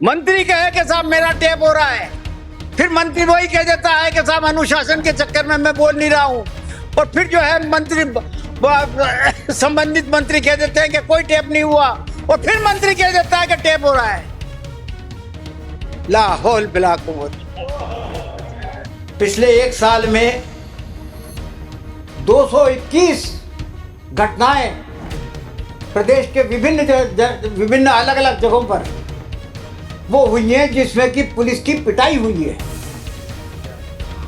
मंत्री कहे कि साहब मेरा टैप हो रहा है, फिर मंत्री वही कह देता है कि साहब अनुशासन के चक्कर में मैं बोल नहीं रहा हूं, और फिर जो है मंत्री संबंधित मंत्री कह देते हैं कि कोई टैप नहीं हुआ, और फिर मंत्री कह देता है कि टैप हो रहा है। लाहौल बिला कुव्वत। पिछले एक साल में 221 घटनाएं प्रदेश के विभिन्न अलग अलग जगहों पर वो हुई हैं जिसमें कि पुलिस की पिटाई हुई है।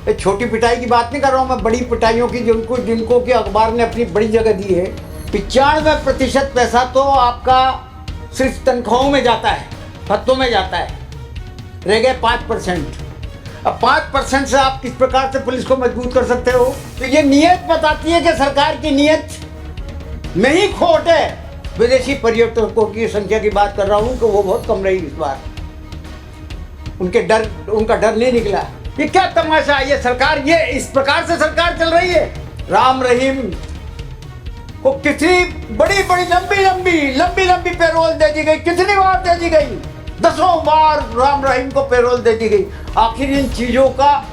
एक छोटी पिटाई की बात नहीं कर रहा हूं मैं, बड़ी पिटाइयों की जिनको कि अखबार ने अपनी बड़ी जगह दी है। 95% पैसा तो आपका सिर्फ तनख्वाहों में जाता है, भत्तों में जाता है, रह गए 5%। अब 5% से आप किस प्रकार से पुलिस को मजबूत कर सकते हो? तो ये नीयत बताती है कि सरकार की नीयत में ही खोट है। विदेशी पर्यटकों की संख्या की बात कर रहा हूं कि वो बहुत कम रही इस बार, उनका डर नहीं निकला। ये क्या तमाशा है? ये सरकार, ये इस प्रकार से सरकार चल रही है। राम रहीम को कितनी बड़ी लंबी पैरोल दे दी गई, कितनी बार दे दी गई? 10 बार राम रहीम को पैरोल दे दी गई। आखिर इन चीजों का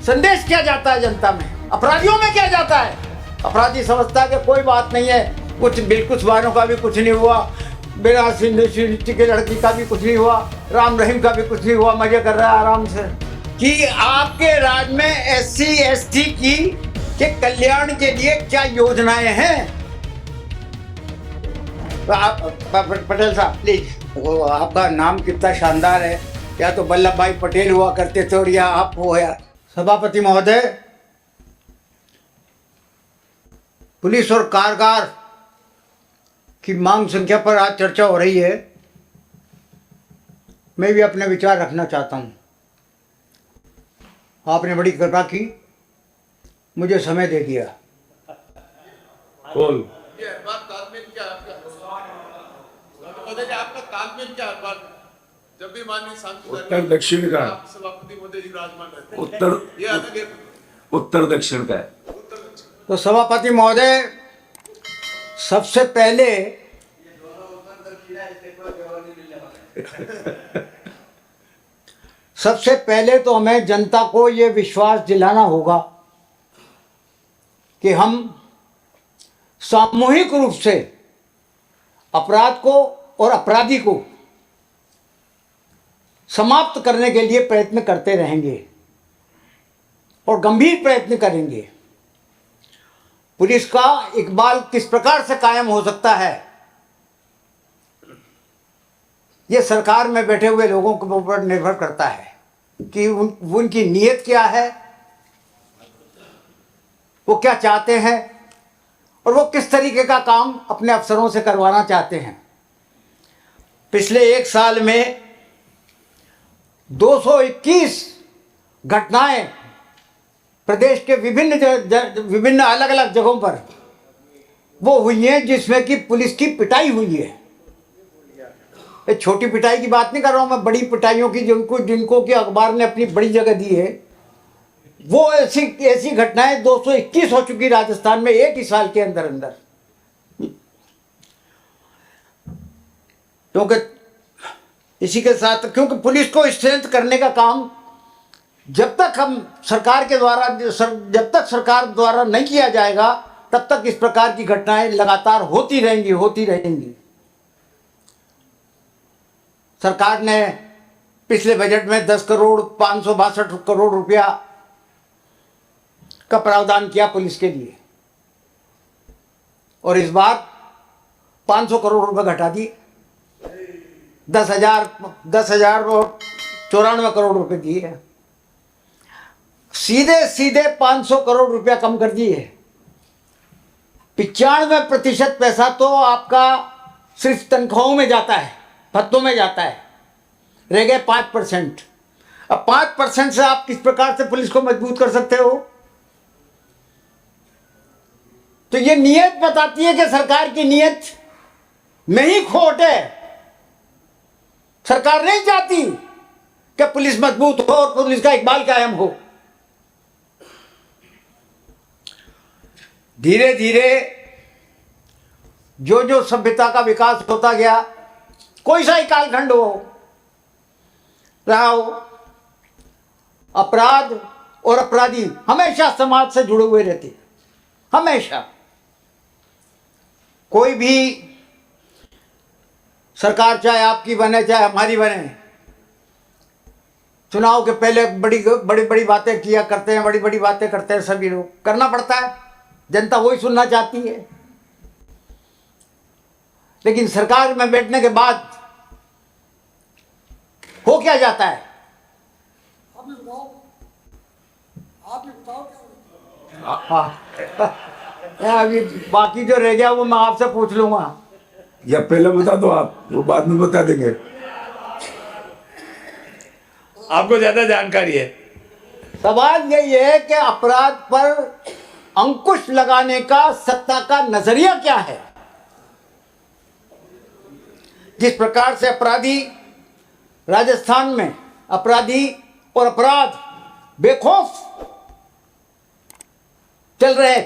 संदेश क्या जाता है जनता में, अपराधियों में क्या जाता है? अपराधी समझता है कि कोई बात नहीं है, कुछ बिल्कुल वालों का भी कुछ नहीं हुआ, बिना सिंधी के लड़की का भी कुछ नहीं हुआ, राम रहीम का भी कुछ नहीं हुआ, मजे कर रहा है आराम से। कि आपके राज्य में SC ST के कल्याण के लिए क्या योजनाएं हैं? पटेल साहब प्लीज, वो आपका नाम कितना शानदार है, या तो वल्लभ भाई पटेल हुआ करते थे और या आप हो यार। सभापति महोदय, पुलिस और कारागार की मांग संख्या पर आज चर्चा हो रही है। मैं भी अपने विचार रखना चाहता हूं। आपने बड़ी कृपा की, मुझे समय दे दिया। बोल। आपका तालमेल क्या है? जब भी माननीय सांसद उत्तर दक्षिण का सभापति महोदय जी विराजमान रहते हैं, उत्तर दक्षिण का है। तो सभापति महोदय, सबसे पहले तो हमें जनता को ये विश्वास दिलाना होगा कि हम सामूहिक रूप से अपराध को और अपराधी को समाप्त करने के लिए प्रयत्न करते रहेंगे और गंभीर प्रयत्न करेंगे। पुलिस का इकबाल किस प्रकार से कायम हो सकता है, ये सरकार में बैठे हुए लोगों के ऊपर निर्भर करता है कि उनकी नीयत क्या है, वो क्या चाहते हैं और वो किस तरीके का काम अपने अफसरों से करवाना चाहते हैं। पिछले एक साल में 221 घटनाएं प्रदेश के विभिन्न अलग अलग जगहों पर वो हुई हैं जिसमें कि पुलिस की पिटाई हुई है। एक छोटी पिटाई की बात नहीं कर रहा हूं मैं, बड़ी पिटाइयों की जिनको कि अखबार ने अपनी बड़ी जगह दी है। वो ऐसी घटनाएं 221 हो चुकी राजस्थान में एक ही साल के अंदर। क्योंकि इसी के साथ, क्योंकि पुलिस को स्ट्रेंथ करने का काम जब तक सरकार द्वारा नहीं किया जाएगा, तब तक इस प्रकार की घटनाएं लगातार होती रहेंगी। सरकार ने पिछले बजट में 10,562 करोड़ रुपया का प्रावधान किया पुलिस के लिए, और इस बार 500 करोड़ रुपए घटा दिए। 10,094 करोड़ रुपए दिए, सीधे 500 करोड़ रुपया कम कर दिए। 95% पैसा तो आपका सिर्फ तनख्वाहों में जाता है, भत्तों में जाता है, रह गए 5%। अब 5% से आप किस प्रकार से पुलिस को मजबूत कर सकते हो? तो ये नीयत बताती है कि सरकार की नीयत में ही खोट है। सरकार नहीं चाहती कि पुलिस मजबूत हो और पुलिस का इकबाल कायम हो। धीरे धीरे जो सभ्यता का विकास होता गया, कोई सा ही कालखंड हो, रहा हो, अपराध और अपराधी हमेशा समाज से जुड़े हुए रहते हैं, हमेशा। कोई भी सरकार चाहे आपकी बने चाहे हमारी बने, चुनाव के पहले बड़ी बड़ी बड़ी बातें किया करते हैं, बड़ी बड़ी बातें करते हैं सभी लोग, करना पड़ता है, जनता वही सुनना चाहती है। लेकिन सरकार में बैठने के बाद हो क्या जाता है? हाँ, अभी बाकी जो रह गया वो मैं आपसे पूछ लूंगा। या पहले बता दो आप, वो बाद में बता देंगे। आपको ज्यादा जानकारी है। सवाल यही है कि अपराध पर अंकुश लगाने का सत्ता का नजरिया क्या है? जिस प्रकार से अपराधी राजस्थान में, अपराधी और अपराध बेखौफ चल रहे,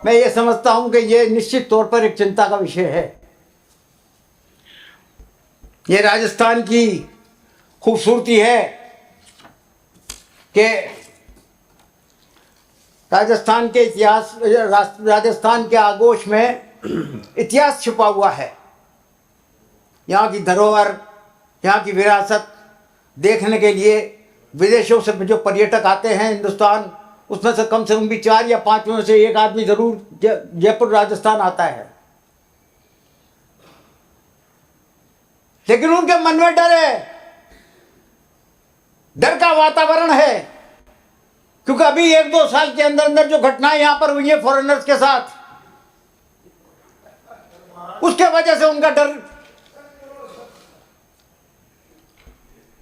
मैं ये समझता हूं कि ये निश्चित तौर पर एक चिंता का विषय है। ये राजस्थान की खूबसूरती है कि राजस्थान के इतिहास, राजस्थान के आगोश में इतिहास छुपा हुआ है। यहाँ की धरोहर, यहाँ की विरासत देखने के लिए विदेशों से जो पर्यटक आते हैं हिंदुस्तान, उसमें से कम भी 4 या 5 में से एक आदमी जरूर जयपुर राजस्थान आता है। लेकिन उनके मन में डर है, डर का वातावरण है, क्योंकि अभी 1-2 साल के अंदर अंदर जो घटनाएं यहां पर हुई है फॉरेनर्स के साथ, उसके वजह से उनका डर।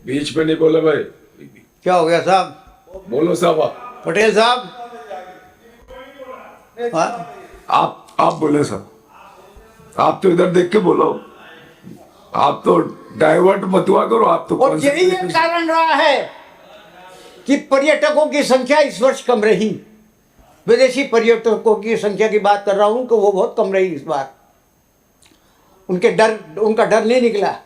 बीच में नहीं बोले भाई। क्या हो गया साहब? बोलो साहब। आप पटेल साहब, आप बोले साहब। आप तो इधर देख के बोलो, आप तो डाइवर्ट मत हुआ करो। आप तो और यही एक कारण रहा है कि पर्यटकों की संख्या इस वर्ष कम रही। विदेशी पर्यटकों की संख्या की बात कर रहा हूं कि वो बहुत कम रही इस बार। उनका डर नहीं निकला।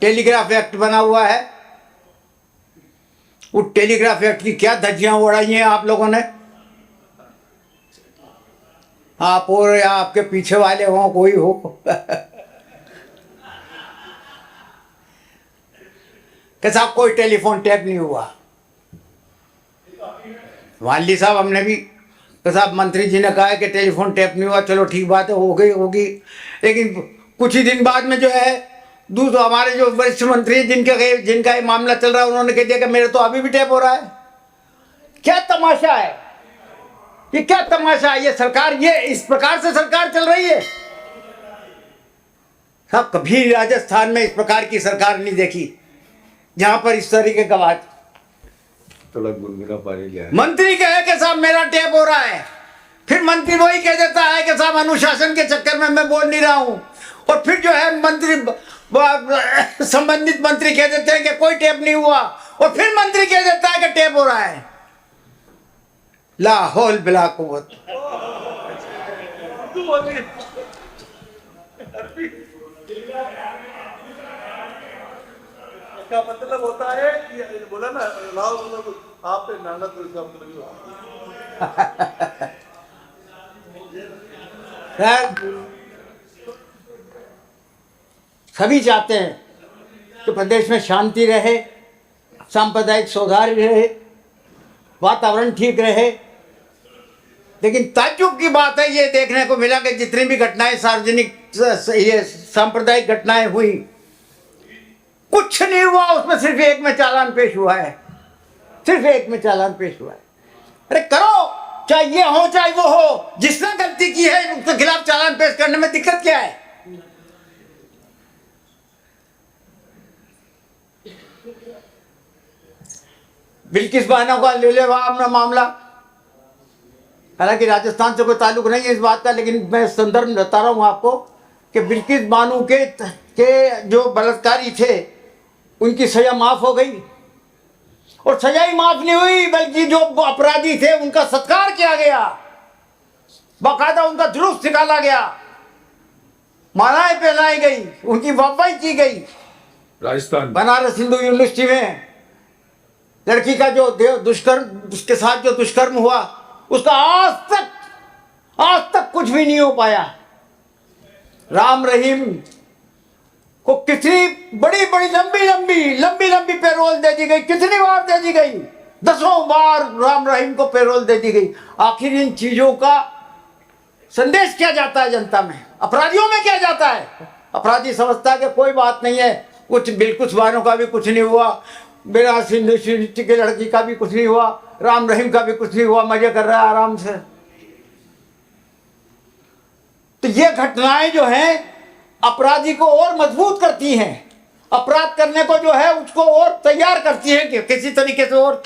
टेलीग्राफ एक्ट बना हुआ है, वो टेलीग्राफ एक्ट की क्या धज्जियां उड़ाई हैं आप लोगों ने। आप और या आपके पीछे वाले हो, कोई हो कि साहब कोई टेलीफोन टैप नहीं हुआ। वाली साहब, हमने भी कि साहब मंत्री जी ने कहा है कि टेलीफोन टैप नहीं हुआ, चलो ठीक बात है, हो गई होगी। लेकिन कुछ ही दिन बाद में जो है दूसरे हमारे जो वरिष्ठ मंत्री जिनका ये मामला चल रहा है, उन्होंने कह दिया कि मेरे तो अभी भी टैप हो रहा है। क्या तमाशा है ये, क्या तमाशा है? ये सरकार, ये इस प्रकार से सरकार चल रही है साहब। कभी राजस्थान में इस प्रकार की सरकार नहीं देखी जहां पर इस तरीके का बात। मंत्री कहे कि साहब मेरा टैप हो रहा है, फिर मंत्री वही कह देता है कि साहब अनुशासन के चक्कर में मैं बोल नहीं रहा हूं, और फिर जो है मंत्री, संबंधित मंत्री कह देते हैं कि कोई टैप नहीं हुआ, और फिर मंत्री कह देता है कि टैप हो रहा है। लाहौल बिला कुव्वत। इसका मतलब होता है कि बोला ना, आप पे नाना तो इसका सभी चाहते हैं कि प्रदेश में शांति रहे, सांप्रदायिक सौहार्द रहे, वातावरण ठीक रहे। लेकिन ताज्जुब की बात है, ये देखने को मिला कि जितनी भी घटनाएं सार्वजनिक, ये सांप्रदायिक घटनाएं हुई, कुछ नहीं हुआ उसमें, सिर्फ एक में चालान पेश हुआ है, सिर्फ एक में चालान पेश हुआ है। अरे करो, चाहे ये हो चाहे वो हो, जिसने गलती की है उसके खिलाफ चालान पेश करने में दिक्कत क्या है? बिल्किस बानो का ले ले वहां मामला, हालांकि राजस्थान से कोई ताल्लुक नहीं है इस बात का, लेकिन मैं संदर्भ बता रहा हूं आपको कि बिल्किस बानो के जो बलात्कारी थे उनकी सजा माफ हो गई, और सजा ही माफ नहीं हुई बल्कि जो अपराधी थे उनका सत्कार किया गया, बाकायदा उनका जुलूस निकाला गया। मालाएं पहनाई गई, उनकी वाहवाही की गई। राजस्थान बनारस हिंदू यूनिवर्सिटी में लड़की का जो दुष्कर्म, उसके साथ जो दुष्कर्म हुआ, उसका आज तक कुछ भी नहीं हो पाया। राम रहीम को कितनी बड़ी बड़ी लंबी पैरोल दे दी गई, कितनी बार दे दी गई, 10 बार राम रहीम को पैरोल दे दी गई। आखिर इन चीजों का संदेश क्या जाता है जनता में, अपराधियों में क्या जाता है? अपराधी समझता है कि कोई बात नहीं है, कुछ बिल्कुल वालों का भी कुछ नहीं हुआ, बनारस यूनिवर्सिटी के लड़की का भी कुछ नहीं हुआ, राम रहीम का भी कुछ नहीं हुआ, मजे कर रहा है आराम से। तो ये घटनाएं जो हैं अपराधी को और मजबूत करती हैं, अपराध करने को जो है उसको और तैयार करती हैं कि किसी तरीके से। और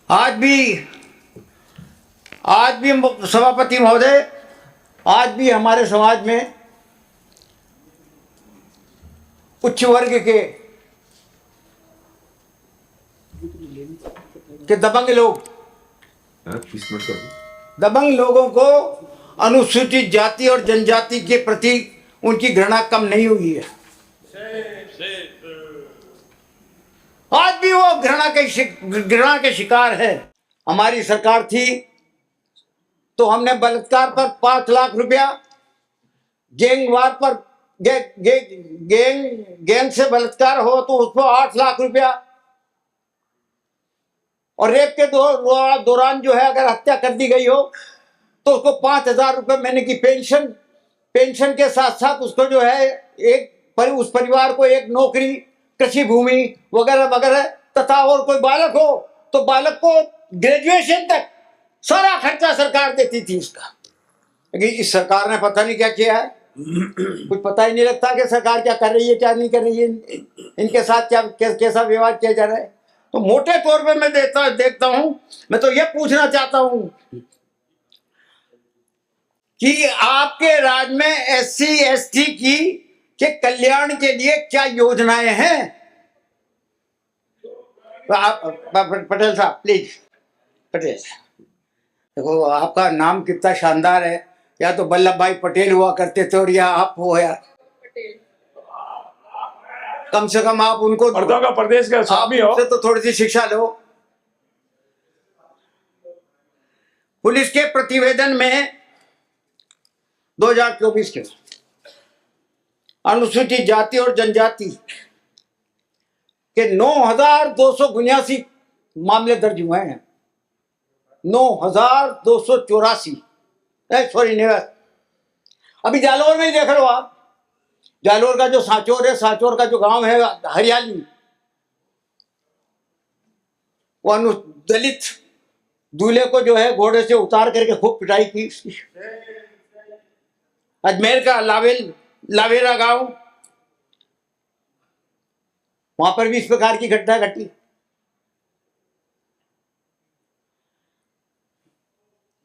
आज भी सभापति महोदय, आज भी हमारे समाज में उच्च वर्ग के दबंग लोग, 30 मिनट कर दो। दबंग लोगों को अनुसूचित जाति और जनजाति के प्रति उनकी घृणा कम नहीं हुई है। आज भी वो घृणा के शिकार है। हमारी सरकार थी तो हमने बलात्कार पर 5 लाख रुपया, गैंगवार पर गैंग से बलात्कार हो तो उसको 8 लाख रुपया, और रेप के दौरान जो है अगर हत्या कर दी गई हो तो उसको 5,000 रुपये महीने की पेंशन के साथ साथ उसको जो है उस परिवार को एक नौकरी, कृषि भूमि वगैरह वगैरह, तथा और कोई बालक हो तो बालक को ग्रेजुएशन तक सारा खर्चा सरकार देती थी इसका। लेकिन इस सरकार ने पता नहीं क्या किया है, कुछ पता ही नहीं लगता कि सरकार क्या कर रही है क्या नहीं कर रही है, इनके साथ क्या कैसा व्यवहार किया जा रहा है। तो मोटे तौर पे मैं देखता हूं, मैं तो ये पूछना चाहता हूं कि आपके राज्य में SC/ST के कल्याण के लिए क्या योजनाएं हैं? पटेल साहब प्लीज, पटेल देखो आपका नाम कितना शानदार है, या तो वल्लभ भाई पटेल हुआ करते थे और या आप हो यार, कम से कम आप उनको पर्दों का प्रदेश का स्वामी हो तो थोड़ी सी शिक्षा लो। पुलिस के प्रतिवेदन में 2024 के अनुसूचित जाति और जनजाति के 9,279 मामले दर्ज हुए हैं। 9,284 सॉरी निवास। अभी जालोर में ही देख लो आप, जालोर का जो सांचौर है, सांचौर का जो गांव है हरियाली, वो दलित दूल्हे को जो है घोड़े से उतार करके खूब पिटाई की। अजमेर का लावेरा गांव, वहां पर भी इस प्रकार की घटना घटी।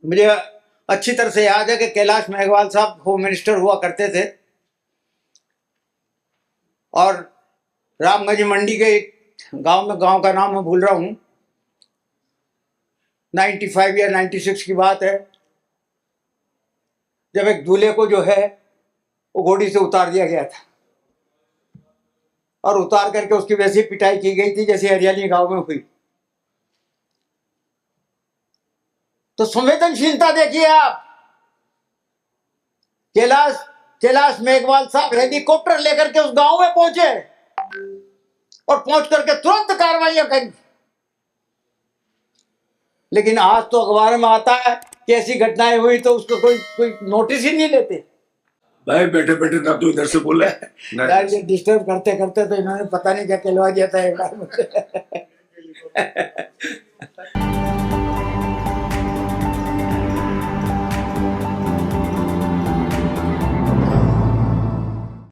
मुझे अच्छी तरह से याद है कि कैलाश मेघवाल साहब होम मिनिस्टर हुआ करते थे और रामगंज मंडी के एक गांव का नाम मैं भूल रहा हूं, 95 या 96 की बात है, जब एक दूल्हे को जो है वो घोड़ी से उतार दिया गया था और उतार करके उसकी वैसी पिटाई की गई थी जैसे हरियाली गांव में हुई। तो संवेदनशीलता देखिए आप, कैलाश मेघवाल साहब हेलीकॉप्टर लेकर के उस गांव में पहुंचे और पहुंच करके तुरंत कार्रवाइयां करी। लेकिन आज तो अखबार में आता है कि ऐसी घटनाएं हुई तो उसको कोई नोटिस ही नहीं लेते। भाई बैठे बैठे ना तो इधर से बोले यार ये डिस्टर्ब करते करते तो इन्होंने पता नहीं क्या कहलवा दिया था एक बार मुझे।